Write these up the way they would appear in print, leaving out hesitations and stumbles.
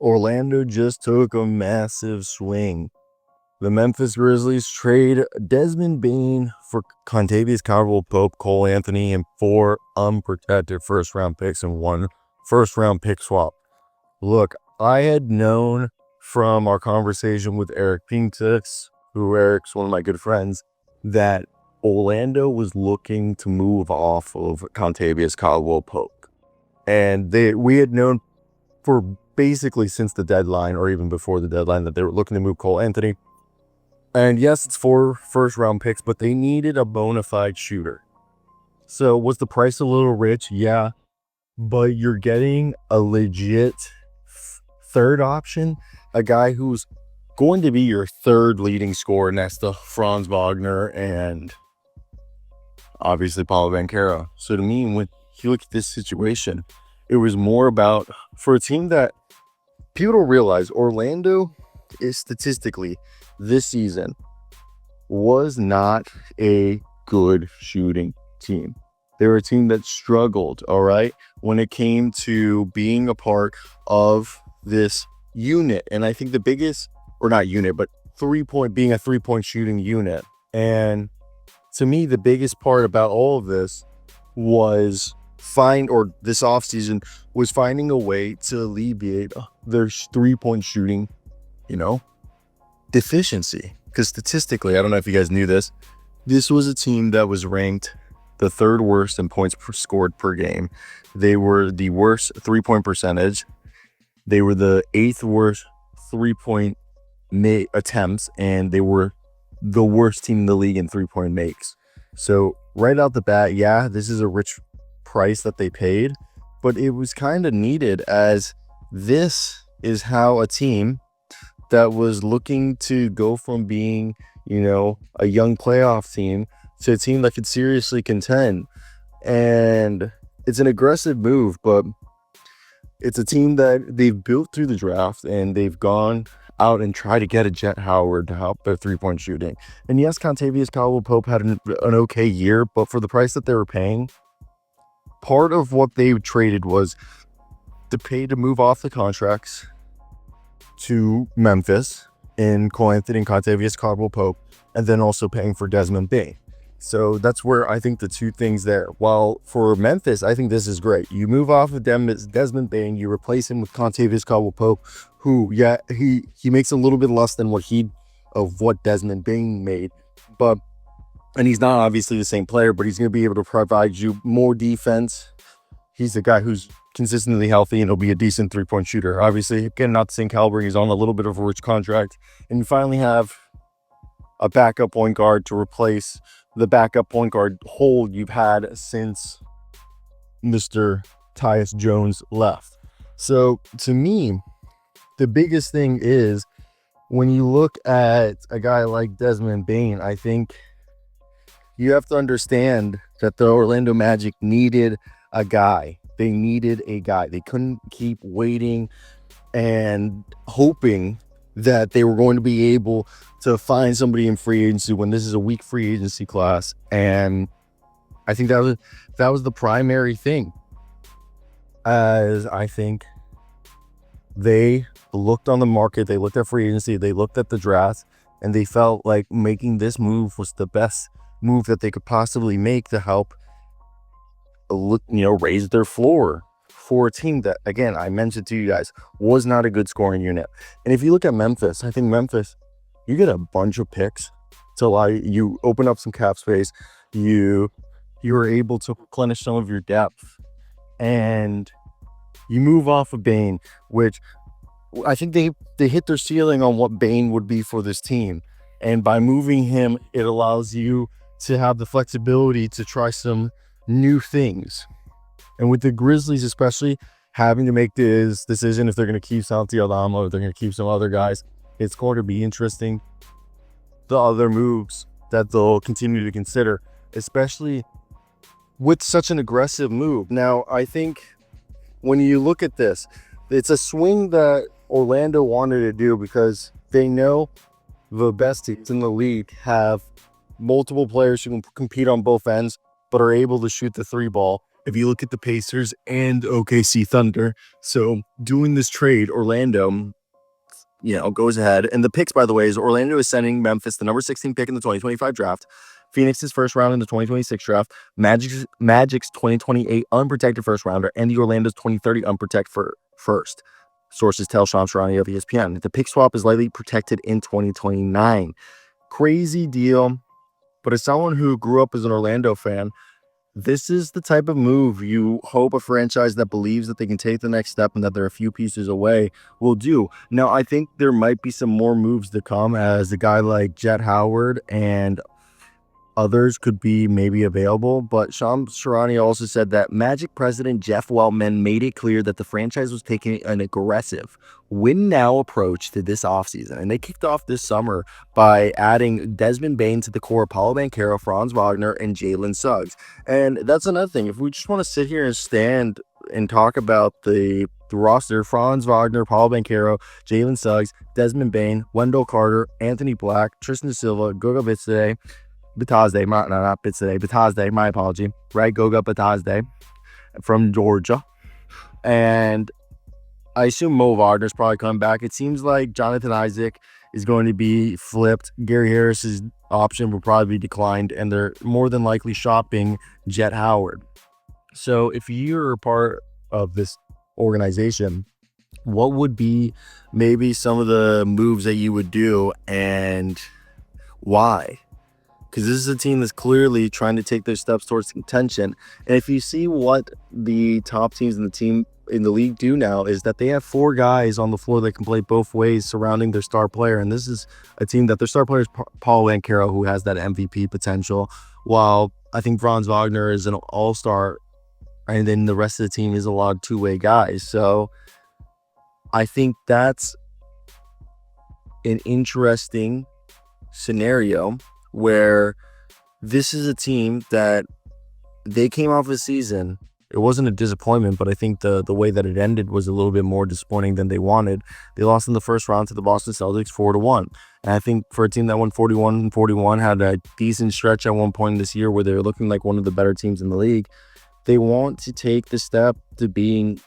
Orlando just took a massive swing. The Memphis Grizzlies trade Desmond Bane for Kentavious Caldwell Pope, Cole Anthony, and 4 unprotected first-round picks and 1 first-round pick swap. Look, I had known from our conversation with Eric Pinksix, who Eric's one of my good friends, that Orlando was looking to move off of Kentavious Caldwell Pope. And we had known for basically since the deadline, or even before the deadline, that they were looking to move Cole Anthony. And yes, it's 4 first-round picks, but they needed a bona fide shooter. So was the price a little rich? Yeah. But you're getting a legit third option, a guy who's going to be your third leading scorer next to Franz, Wagner, and obviously Paolo Banchero. So to me, when you look at this situation, it was more about, for a team that people don't realize, Orlando is statistically this season was not a good shooting team. They were a team that struggled, all right, when it came to being a part of this unit. And I think the biggest, or not unit, but being a three-point shooting unit. And to me, the biggest part about all of this was this offseason was finding a way to alleviate their three-point shooting, deficiency. Because statistically, I don't know if you guys knew this, this was a team that was ranked the 3rd worst in points scored per game. They were the worst three-point percentage. They were the 8th worst three-point attempts, and they were the worst team in the league in three-point makes. So right out the bat, yeah, this is a rich price that they paid, but it was kind of needed, as this is how a team that was looking to go from being, a young playoff team to a team that could seriously contend. And it's an aggressive move, but it's a team that they've built through the draft, and they've gone out and tried to get a Jet Howard to help their three-point shooting. And yes, Kentavious Caldwell Pope had an okay year, but for the price that they were paying, part of what they traded was to pay to move off the contracts to Memphis in Cole Anthony and Kentavious Caldwell Pope, and then also paying for Desmond Bane. So that's where I think the two things there. While for Memphis, I think this is great. You move off of Desmond Bane, you replace him with Kentavious Caldwell Pope, who, yeah, he makes a little bit less than what Desmond Bane made, and he's not obviously the same player, but he's going to be able to provide you more defense. He's a guy who's consistently healthy, and he'll be a decent three-point shooter. Obviously, again, not the same caliber. He's on a little bit of a rich contract. And you finally have a backup point guard to replace the backup point guard hole you've had since Mr. Tyus Jones left. So to me, the biggest thing is when you look at a guy like Desmond Bane, I think you have to understand that the Orlando Magic needed a guy. They needed a guy. They couldn't keep waiting and hoping that they were going to be able to find somebody in free agency when this is a weak free agency class. And I think that was the primary thing, as I think they looked on the market, they looked at free agency, they looked at the draft, and they felt like making this move was the best move that they could possibly make to help raise their floor for a team that, again, I mentioned to you guys, was not a good scoring unit. And if you look at Memphis, I think Memphis, you get a bunch of picks to allow you open up some cap space. You were able to replenish some of your depth, and you move off of Bane, which I think they hit their ceiling on what Bane would be for this team. And by moving him, it allows you to have the flexibility to try some new things. And with the Grizzlies, especially having to make this decision if they're going to keep Santi Aldama or they're going to keep some other guys, it's going to be interesting the other moves that they'll continue to consider, especially with such an aggressive move. Now, I think when you look at this, it's a swing that Orlando wanted to do because they know the best teams in the league have multiple players who can compete on both ends, but are able to shoot the three ball if you look at the Pacers and OKC Thunder. So doing this trade, Orlando, goes ahead. And the picks, by the way, is Orlando is sending Memphis the number 16 pick in the 2025 draft, Phoenix's first round in the 2026 draft, Magic's 2028 unprotected first rounder, and the Orlando's 2030 unprotected first. Sources tell Charania of ESPN. The pick swap is likely protected in 2029. Crazy deal. But as someone who grew up as an Orlando fan, this is the type of move you hope a franchise that believes that they can take the next step and that they're a few pieces away will do. Now, I think there might be some more moves to come as a guy like Jet Howard and others could be maybe available, but Charania also said that Magic president Jeff Weltman made it clear that the franchise was taking an aggressive win-now approach to this offseason, and they kicked off this summer by adding Desmond Bane to the core, Paolo Banchero, Franz Wagner, and Jalen Suggs. And that's another thing. If we just want to sit here and stand and talk about the roster, Franz Wagner, Paolo Banchero, Jalen Suggs, Desmond Bane, Wendell Carter, Anthony Black, Tristan Silva, Goga Batazde, my apology, right? Goga Batazde from Georgia. And I assume Mo Wagner's probably coming back. It seems like Jonathan Isaac is going to be flipped. Gary Harris's option will probably be declined, and they're more than likely shopping Jet Howard. So if you're a part of this organization, what would be maybe some of the moves that you would do and why? Because this is a team that's clearly trying to take their steps towards contention. And if you see what the top teams in the league do now, is that they have 4 guys on the floor that can play both ways surrounding their star player. And this is a team that their star player is Paolo Banchero, who has that MVP potential, while I think Franz Wagner is an all-star, and then the rest of the team is a lot of two-way guys. So I think that's an interesting scenario where this is a team that they came off a season. It wasn't a disappointment, but I think the way that it ended was a little bit more disappointing than they wanted. They lost in the first round to the Boston Celtics 4-1. And I think for a team that won 41-41, had a decent stretch at one point this year where they were looking like one of the better teams in the league, they want to take the step to being,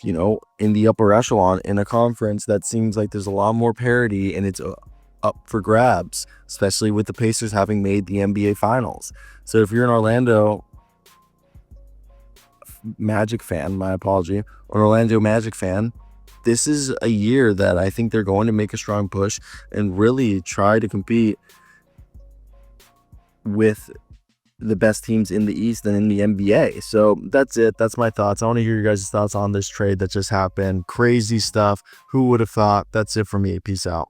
in the upper echelon in a conference that seems like there's a lot more parity and it's up for grabs, especially with the Pacers having made the NBA Finals. So if you're an Orlando Magic fan, my apology, or Orlando Magic fan, this is a year that I think they're going to make a strong push and really try to compete with the best teams in the East and in the NBA. So that's it. That's my thoughts. I want to hear your guys' thoughts on this trade that just happened. Crazy stuff. Who would have thought? That's it for me. Peace out.